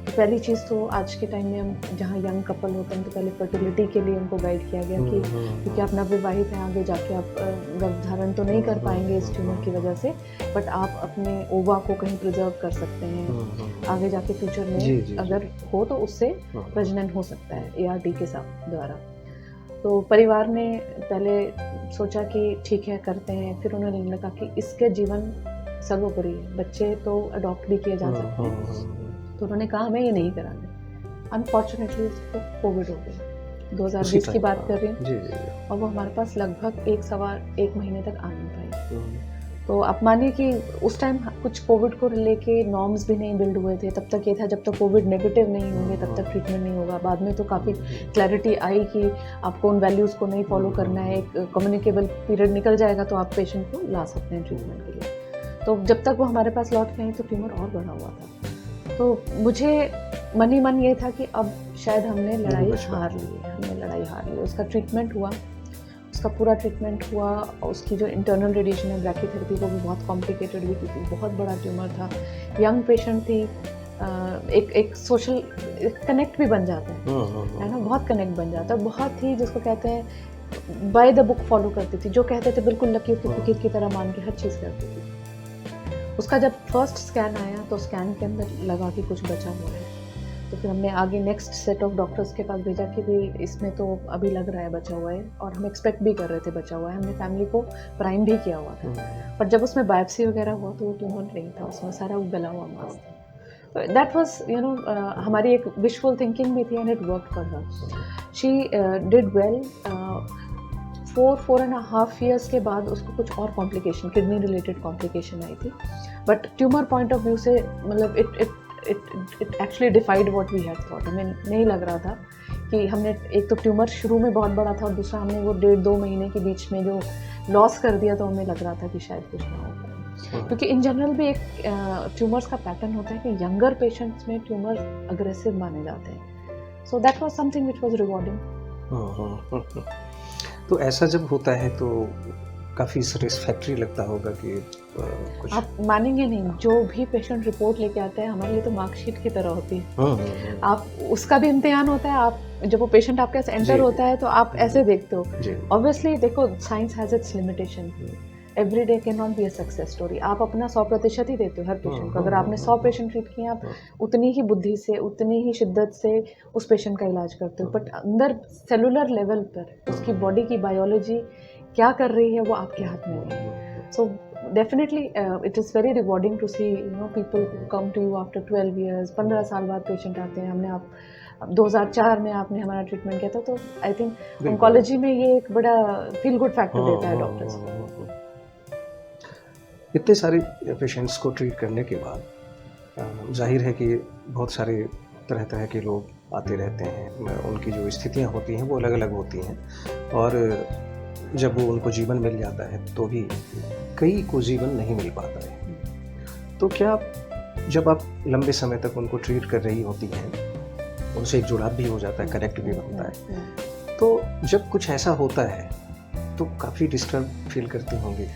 तो पहली चीज़ तो आज के टाइम में हम जहाँ यंग कपल होते हैं तो पहले फर्टिलिटी के लिए उनको गाइड किया गया कि क्योंकि आप नवविवाहित हैं, आगे जाके आप गर्भधारण तो नहीं कर पाएंगे इस ट्यूमर की वजह से, बट आप अपने ओवा को कहीं प्रिजर्व कर सकते हैं। आगे जाके फ्यूचर में अगर हो तो उससे प्रजनन हो सकता है ART के साथ द्वारा। तो परिवार ने पहले सोचा कि ठीक है करते हैं, फिर उन्होंने लगा कि इसके जीवन सर्वोपरि है, बच्चे तो अडॉप्ट भी किए जा सकते हैं। तो उन्होंने कहा हमें ये नहीं कराना। अनफॉर्चुनेटली उसको कोविड हो गया, 2020 की बात कर रही हूँ, और वो हमारे पास लगभग 1 महीने तक आ नहीं पाई। तो आप मानिए कि उस टाइम कुछ कोविड को लेके नॉर्म्स भी नहीं बिल्ड हुए थे। तब तक ये था जब तक कोविड नेगेटिव नहीं होंगे तब तक ट्रीटमेंट नहीं होगा। बाद में तो काफ़ी क्लैरिटी आई कि आपको उन वैल्यूज़ को नहीं फॉलो करना है, एक कम्युनिकेबल पीरियड निकल जाएगा तो आप पेशेंट को ला सकते हैं ट्रीटमेंट के लिए। तो जब तक वो हमारे पास लौट के आई तो ट्यूमर और बढ़ा हुआ था। तो मुझे मन ही मन ये था कि अब शायद हमने लड़ाई हार ली है। उसका ट्रीटमेंट हुआ, उसका पूरा ट्रीटमेंट हुआ। उसकी जो इंटरनल रेडिएशन है ब्रैकीथेरेपी वो भी बहुत कॉम्प्लिकेटेड भी क्योंकि बहुत बड़ा ट्यूमर था, यंग पेशेंट थी। एक सोशल कनेक्ट भी बन जाता है ना, बहुत कनेक्ट बन जाता है। बहुत ही जिसको कहते हैं बाय द बुक फॉलो करती थी, जो कहते थे बिल्कुल लकीर की फकीर की तरह मान के हर चीज़ करती थी। उसका जब फर्स्ट स्कैन आया तो स्कैन के अंदर लगा कि कुछ बचा हुआ है। तो फिर हमने आगे नेक्स्ट सेट ऑफ डॉक्टर्स के पास भेजा कि भी इसमें तो अभी लग रहा है बचा हुआ है, और हम एक्सपेक्ट भी कर रहे थे बचा हुआ है। हमने फैमिली को प्राइम भी किया हुआ था, पर जब उसमें बायोप्सी वगैरह हुआ तो वो ट्यूमर नहीं था, उसमें सारा गला हुआ मांस था। तो दैट वाज हमारी एक विशफुल थिंकिंग भी थी and it worked for her. She did well. 4.5 years के बाद उसको कुछ और कॉम्प्लिकेशन, किडनी रिलेटेड कॉम्प्लिकेशन आई थी, but tumour point of view से मतलब it actually defied what we had thought. हमें नहीं लग रहा था कि हमने एक तो ट्यूमर शुरू में बहुत बड़ा था और दूसरा हमने वो 1.5-2 महीने के बीच में जो लॉस कर दिया, तो हमें लग रहा था कि शायद कुछ ना हो पाए। क्योंकि इन जनरल भी एक ट्यूमर्स का पैटर्न होता है कि यंगर पेशेंट्स में ट्यूमर अग्रेसिव माने जाते हैं। So that was something which was rewarding. तो ऐसा जब होता है तो काफ़ी सेटिस्फैक्टरी लगता होगा कि कुछ आप मानेंगे नहीं, जो भी पेशेंट रिपोर्ट लेके आता है हमारे लिए तो मार्कशीट की तरह होती है। आप उसका भी इम्तिहान होता है। आप जब वो पेशेंट आपके पास एंटर होता है तो आप ऐसे देखते हो। ऑब्वियसली देखो, science has its limitation. Every day can not be a success story. आप अपना 100% ही देते हो हर पेशेंट को। अगर आपने 100 पेशेंट ट्रीट किए, आप उतनी ही बुद्धि से, उतनी ही शिद्दत से उस पेशेंट का इलाज करते हो, बट अंदर सेलुलर लेवल पर उसकी बॉडी की बायोलॉजी क्या कर रही है वो आपके हाथ में नहीं है। So definitely it is very rewarding to see people come to you after 12 years। 15 साल बाद पेशेंट आते हैं। हमने आप 2004 में आपने हमारा ट्रीटमेंट किया था, तो आई थिंक ऑन्कोलॉजी में ये एक बड़ा फील गुड फैक्टर देता है डॉक्टर्स को। इतने सारे पेशेंट्स को ट्रीट करने के बाद जाहिर है कि बहुत सारे तरह तरह के लोग आते रहते हैं, उनकी जो स्थितियाँ होती हैं वो अलग अलग होती हैं, और जब वो उनको जीवन मिल जाता है तो भी कई को जीवन नहीं मिल पाता है। तो क्या जब आप लंबे समय तक उनको ट्रीट कर रही होती हैं, उनसे एक जुड़ाव भी हो जाता है, कनेक्ट भी बनता है, तो जब कुछ ऐसा होता है तो काफ़ी डिस्टर्ब फील करती होंगी?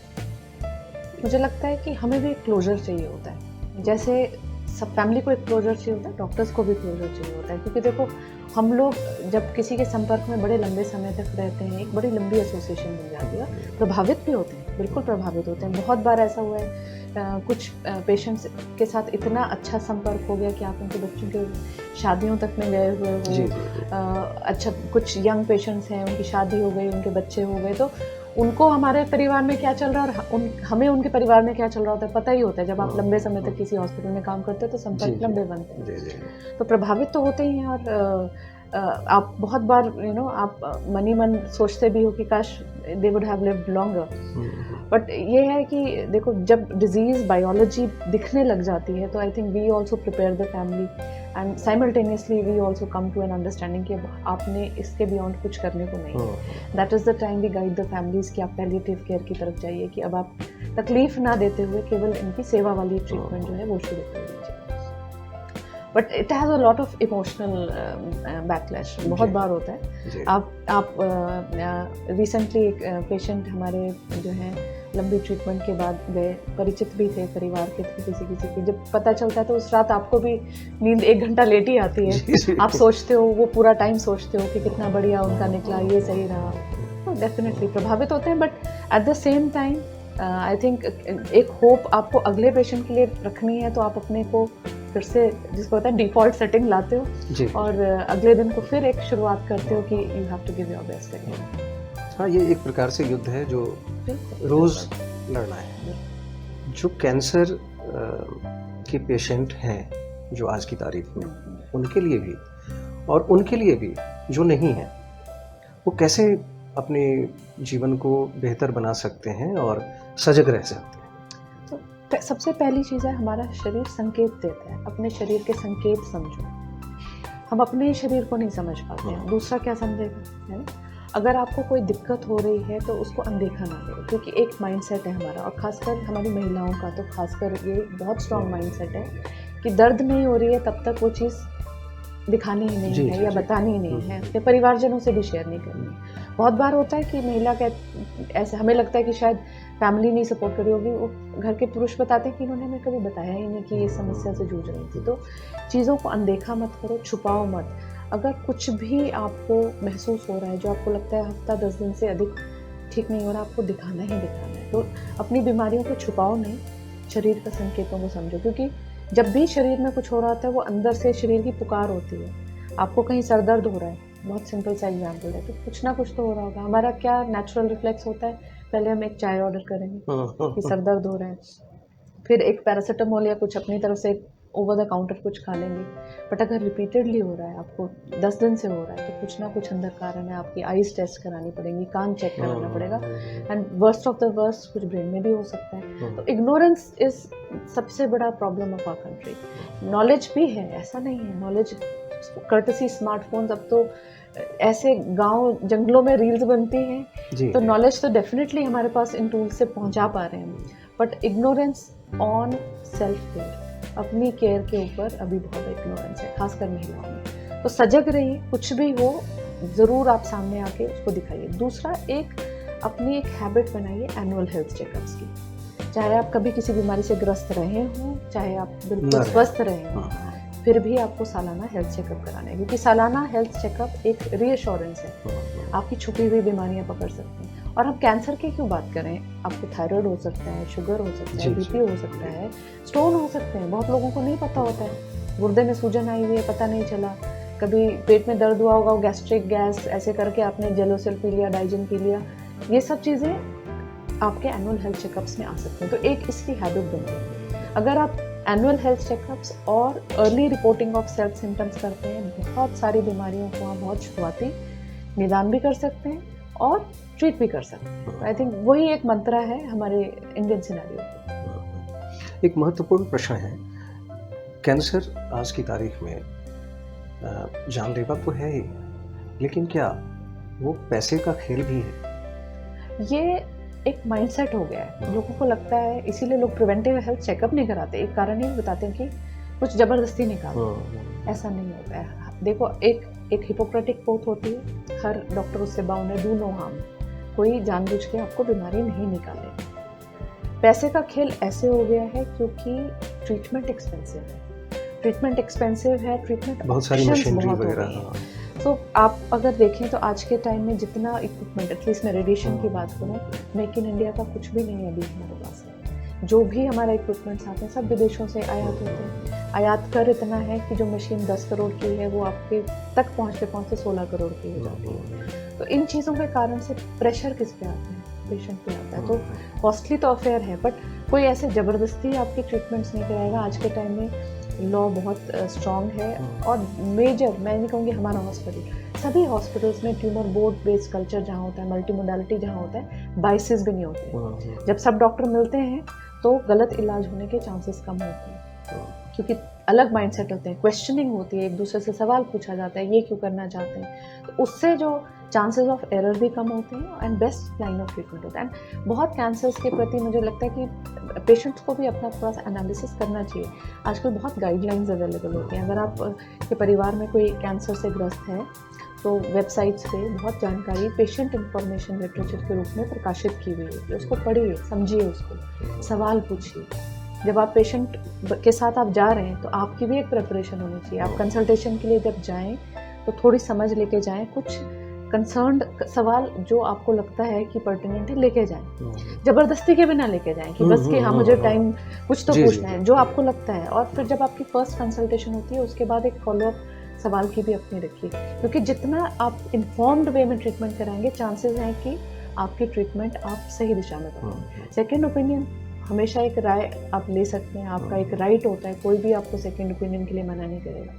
मुझे लगता है कि हमें भी एक क्लोजर चाहिए होता है। जैसे सब फैमिली को एक क्लोजर चाहिए होता है, डॉक्टर्स को भी क्लोजर चाहिए होता है, क्योंकि देखो हम लोग जब किसी के संपर्क में बड़े लंबे समय तक रहते हैं, एक बड़ी लंबी एसोसिएशन बन जाती है, प्रभावित भी होते हैं, बिल्कुल प्रभावित होते हैं। बहुत बार ऐसा हुआ है, कुछ पेशेंट्स के साथ इतना अच्छा संपर्क हो गया कि आप उनके बच्चों के शादियों तक में गए हुए हो। अच्छा, कुछ यंग पेशेंट्स हैं, उनकी शादी हो गई, उनके बच्चे हो गए, तो उनको हमारे परिवार में क्या चल रहा है और हमें उनके परिवार में क्या चल रहा होता है पता ही होता है। जब आप लंबे समय तक किसी हॉस्पिटल में काम करते हो तो संपर्क लंबे बनते हैं, तो प्रभावित तो होते ही हैं। और आप बहुत बार आप मनी मन सोचते भी हो कि काश they would have lived longer, but ये है कि देखो जब डिजीज बायोलॉजी दिखने लग जाती है तो I think we also prepare the family and simultaneously we also come to an understanding कि आपने इसके बियॉन्ड कुछ करने को नहीं है। That is the time we guide the families कि आप पैलिएटिव केयर की तरफ जाइए, कि अब आप तकलीफ ना देते हुए केवल इनकी सेवा वाली ट्रीटमेंट जो है वो शुरू कर दीजिए। But it has a lot of emotional backlash, बहुत बार होता है। आप रिसेंटली एक पेशेंट हमारे जो है लंबी ट्रीटमेंट के बाद गए, परिचित भी थे, परिवार के थे किसी की, जब पता चलता है तो उस रात आपको भी नींद 1 घंटा लेट ही आती है। आप सोचते हो, वो पूरा टाइम सोचते हो कि कितना बढ़िया उनका निकला, ये सही रहा, तो डेफिनेटली प्रभावित होते हैं। But at the same time I think एक होप आपको अगले पेशेंट के लिए रखनी है, तो आप अपने को फिर से जिसको होता है डिफ़ॉल्ट सेटिंग लाते हो और अगले दिन को फिर एक शुरुआत करते हो कि you have to give your best again. हाँ, ये एक प्रकार से युद्ध है जो रोज़ लड़ना है। जो कैंसर के पेशेंट हैं जो आज की तारीख में, उनके लिए भी और उनके लिए भी जो नहीं है, वो कैसे अपने जीवन को बेहतर बना सकते हैं और सजग रह सकते हैं? तो सबसे पहली चीज़ है, हमारा शरीर संकेत देता है, अपने शरीर के संकेत समझो। हम अपने शरीर को नहीं समझ पाते हैं, दूसरा क्या समझेगा, है ना? अगर आपको कोई दिक्कत हो रही है तो उसको अनदेखा ना करो, क्योंकि एक माइंडसेट है हमारा, और ख़ासकर हमारी महिलाओं का तो खासकर ये बहुत स्ट्रॉन्ग माइंडसेट है कि दर्द नहीं हो रही है तब तक वो चीज़ दिखानी ही नहीं है या बतानी ही नहीं है, या परिवारजनों से भी शेयर नहीं करनी है। बहुत बार होता है कि महिला का ऐसे हमें लगता है कि शायद फैमिली नहीं सपोर्ट करी होगी, वो घर के पुरुष बताते हैं कि इन्होंने हमें कभी बताया ही नहीं कि ये समस्या से जूझ रही थी। तो चीज़ों को अनदेखा मत करो, छुपाओ मत। अगर कुछ भी आपको महसूस हो रहा है, जो आपको लगता है हफ्ता 10 दिन से अधिक ठीक नहीं हो रहा, आपको दिखाना ही दिखाना है, तो अपनी बीमारियों को छुपाओ नहीं, शरीर के संकेतों को समझो। क्योंकि जब भी शरीर में कुछ हो रहा होता है, वो अंदर से शरीर की पुकार होती है। आपको कहीं सर दर्द हो रहा है, बहुत सिंपल सा एग्जाम्पल है, तो कुछ ना कुछ तो हो रहा होगा। हमारा क्या नेचुरल रिफ्लेक्स होता है, पहले हम एक चाय ऑर्डर करेंगे कि सर दर्द हो रहा है, फिर एक पैरासीटामोल या कुछ अपनी तरफ से ओवर द काउंटर कुछ खा लेंगे। बट अगर रिपीटेडली हो रहा है, आपको 10 दिन से हो रहा है, तो कुछ ना कुछ अंदर कारण है। आपकी आईज टेस्ट करानी पड़ेगी, कान चेक कराना पड़ेगा, and worst of the worst कुछ ब्रेन में भी हो सकता है। तो इग्नोरेंस इज सबसे बड़ा problem of our country. Knowledge भी है, ऐसा नहीं है, नॉलेज कर्टसी स्मार्टफोन्स, अब तो ऐसे गांव जंगलों में रील्स बनती हैं, तो नॉलेज तो डेफिनेटली हमारे पास इन टूल्स से पहुंचा पा रहे हैं। But ignorance on self care, अपनी केयर के ऊपर अभी बहुत इग्नोरेंस है, खासकर महिलाओं में। तो सजग रहिए, कुछ भी हो ज़रूर आप सामने आके उसको दिखाइए। दूसरा, अपनी एक हैबिट बनाइए एनुअल हेल्थ चेकअप्स की। चाहे आप कभी किसी बीमारी से ग्रस्त रहे हों, चाहे आप बिल्कुल स्वस्थ रहे हों, फिर भी आपको सालाना हेल्थ चेकअप कराना है, क्योंकि सालाना हेल्थ चेकअप एक रीअश्योरेंस है। आपकी छुपी हुई बीमारियां पकड़ सकते हैं। और हम कैंसर की क्यों बात करें, आपको थायराइड हो सकता है, शुगर हो सकता है, बीपी हो सकता है, स्टोन हो सकते हैं। बहुत लोगों को नहीं पता होता है, गुर्दे में सूजन आई हुई है, पता नहीं चला, कभी पेट में दर्द हुआ होगा, गैस्ट्रिक गैस ऐसे करके आपने जेलोसिल पी लिया, डाइजिन पी लिया, ये सब चीज़ें आपके एनुअल हेल्थ चेकअप्स में आ सकते हैं। तो एक इसकी हैबिट बनिए। अगर आप एनुअल हेल्थ चेकअप्स और early reporting of self symptoms करते हैं, बहुत सारी बीमारियों को आप बहुत शुरुआती निदान भी कर सकते हैं और ट्रीट भी कर सकते हैं। आई थिंक वही एक मंत्रा है हमारे इंडियन सिनेरियो का। एक महत्वपूर्ण प्रश्न है, कैंसर आज की तारीख में जानलेवा तो है ही, लेकिन क्या वो पैसे का खेल भी है? ये एक माइंडसेट हो गया है, लोगों को लगता है, इसीलिए लोग प्रिवेंटिव हेल्थ चेकअप नहीं कराते। एक कारण ये बताते हैं कि कुछ ज़बरदस्ती निकालो। ऐसा नहीं होता है। देखो, एक हिपोक्रेटिक ओथ होती है, हर डॉक्टर उससे बाउंड है, डू नो हार्म। कोई जानबूझ के आपको बीमारी नहीं निकालेगा। पैसे का खेल ऐसे हो गया है क्योंकि ट्रीटमेंट एक्सपेंसिव है। ट्रीटमेंट बहुत सारी options मशीनरी बहुत हो वगैरह। गई हैं। तो आप अगर देखें तो आज के टाइम में जितना इक्विपमेंट, एटलीस्ट मैं रेडिएशन की बात करूँ, मेक इन इंडिया का कुछ भी नहीं है अभी हमारे पास। जो भी हमारा इक्विपमेंट्स आते हैं सब विदेशों से आयात होते हैं। आयात कर इतना है कि जो मशीन 10 करोड़ की है वो आपके तक पहुँचते 16 करोड़ की हो जाती है। तो इन चीज़ों के कारण से प्रेशर किस पे आता है? पेशेंट पे आता है। तो कॉस्टली तो अफेयर है, बट कोई ऐसे ज़बरदस्ती आपके ट्रीटमेंट्स नहीं कराएगा। आज के टाइम में लॉ बहुत स्ट्रॉन्ग है और मेजर, मैं नहीं कहूँगी हमारा हॉस्पिटल, सभी हॉस्पिटल्स में ट्यूमर बोर्ड बेस्ड कल्चर जहाँ होता है, मल्टी मोडालिटी जहाँ होता है, बाइसेस भी नहीं होते। जब सब डॉक्टर मिलते हैं तो गलत इलाज होने के चांसेस कम होते हैं, क्योंकि अलग माइंडसेट होते हैं, क्वेश्चनिंग होती है, एक दूसरे से सवाल पूछा जाता है, ये क्यों करना चाहते हैं। तो उससे जो चांसेस ऑफ एरर भी कम होते हैं and best line of treatment होता है। एंड बहुत कैंसर्स के प्रति मुझे लगता है कि पेशेंट्स को भी अपना थोड़ा सा एनालिसिस करना चाहिए। आजकल बहुत गाइडलाइंस अवेलेबल होती हैं। अगर आप के परिवार में कोई कैंसर से ग्रस्त है तो वेबसाइट्स पे बहुत जानकारी पेशेंट इंफॉर्मेशन लिटरेचर के रूप में प्रकाशित की हुई है। उसको पढ़िए, समझिए, उसको सवाल पूछिए। जब आप पेशेंट के साथ आप जा रहे हैं तो आपकी भी एक प्रिपरेशन होनी चाहिए। आप कंसल्टेशन के लिए जब जाएं तो थोड़ी समझ लेके जाएं, कुछ कंसर्न्ड सवाल जो आपको लगता है कि पर्टिनेंट है लेके जाएं, जबरदस्ती के बिना लेके जाएं कि बस कि हाँ मुझे टाइम कुछ तो पूछना है, जो आपको लगता है। और फिर जब आपकी फर्स्ट कंसल्टेशन होती है उसके बाद एक फॉलोअप सवाल की भी अपनी रखिए, क्योंकि जितना आप इन्फॉर्म्ड वे में ट्रीटमेंट कराएंगे चांसेस हैं कि आपकी ट्रीटमेंट आप सही दिशा में करेंगे। सेकेंड ओपिनियन हमेशा एक राय आप ले सकते हैं, आपका एक राइट होता है, कोई भी आपको सेकेंड ओपिनियन के लिए मना नहीं करेगा।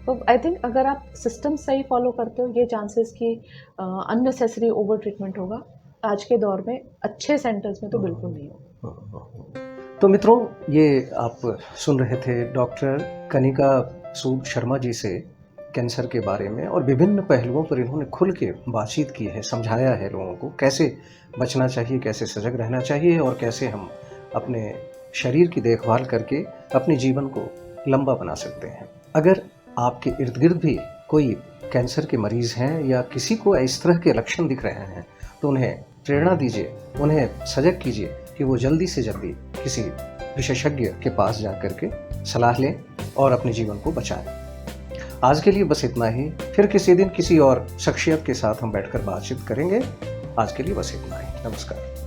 तो आई थिंक अगर आप सिस्टम सही फॉलो करते हो, ये चांसेस कि अननेसेसरी ओवर ट्रीटमेंट होगा आज के दौर में अच्छे सेंटर्स में तो बिल्कुल नहीं होगा। तो मित्रों, ये आप सुन रहे थे डॉक्टर कनिका सूद शर्मा जी से कैंसर के बारे में, और विभिन्न पहलुओं पर इन्होंने खुल के बातचीत की है, समझाया है लोगों को कैसे बचना चाहिए, कैसे सजग रहना चाहिए और कैसे हम अपने शरीर की देखभाल करके अपने जीवन को लंबा बना सकते हैं। अगर आपके इर्द गिर्द भी कोई कैंसर के मरीज़ हैं या किसी को इस तरह के लक्षण दिख रहे हैं तो उन्हें प्रेरणा दीजिए, उन्हें सजग कीजिए कि वो जल्दी से जल्दी किसी विशेषज्ञ के पास जा कर के सलाह लें और अपने जीवन को बचाएं। आज के लिए बस इतना ही। फिर किसी दिन किसी और शख्सियत के साथ हम बैठकर बातचीत करेंगे। आज के लिए बस इतना ही। नमस्कार।